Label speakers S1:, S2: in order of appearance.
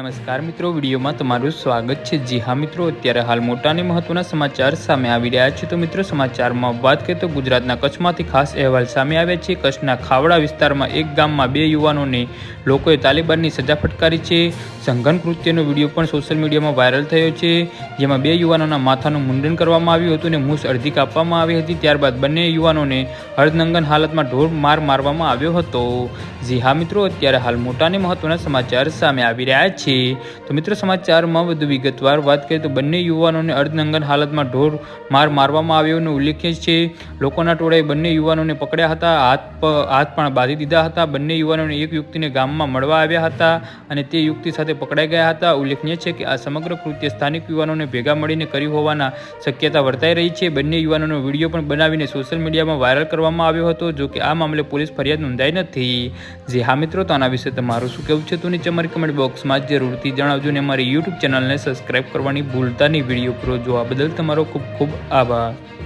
S1: નમસ્કાર મિત્રો, વિડીયોમાં તમારું સ્વાગત છે। જી હા મિત્રો, અત્યારે હાલ મોટા અને મહત્વના સમાચાર સામે આવી રહ્યા છે। તો મિત્રો, સમાચારમાં વાત કરીએ તો ગુજરાતના કચ્છમાંથી ખાસ અહેવાલ સામે આવ્યા છે। કચ્છના ખાવડા વિસ્તારમાં એક ગામમાં 2 યુવાનોને લોકોએ તાલિબાનની સજા ફટકારી છે। સંઘન કૃત્યનો વિડીયો પણ સોશિયલ મીડિયામાં વાયરલ થયો છે, જેમાં 2 યુવાનોના માથાનું મુંડન કરવામાં આવ્યું હતું અને મૂછ અડધી કાપવામાં આવી હતી। ત્યારબાદ બંને યુવાનોને અર્ધનંગન હાલતમાં ઢોર માર મારવામાં આવ્યો હતો। જી હા મિત્રો, અત્યારે હાલ મોટા અને મહત્વના સમાચાર સામે આવી રહ્યા છે। તો મિત્રો, સમાચારમાં વધુ વિગતવાર વાત કરીએ તો બંને યુવાનોને અર્ધનંગન હાલતમાં ઢોર માર મારવામાં આવ્યોનો ઉલ્લેખનીય છે। લોકોના ટોળાએ બંને યુવાનોને પકડ્યા હતા, હાથ પણ બાંધી દીધા હતા। બંને યુવાનોને એક યુવતીને ગામમાં મળવા આવ્યા હતા અને તે યુવતી સાથે પકડાઈ ગયા હતા। ઉલ્લેખનીય છે કે આ સમગ્ર કૃત્ય સ્થાનિક યુવાનોને ભેગા મળીને કર્યું હોવાના શક્યતા વર્તાઈ રહી છે। બંને યુવાનોનો વિડીયો પણ બનાવીને સોશિયલ મીડિયામાં વાયરલ કરવામાં આવ્યો હતો, જો કે આ મામલે પોલીસ ફરિયાદ નોંધાઈ નથી। જે હા મિત્રો, તો આના વિશે તમારું શું કહેવું છે તો નીચે અમારી કમેન્ટ બોક્સમાં જરૂરથી જણાવજો ને અમારી યુટ્યુબ ચેનલને સબસ્ક્રાઈબ કરવાની ભૂલતા નહીં। વિડીયો પૂરો જોવા બદલ તમારો ખૂબ ખૂબ આભાર।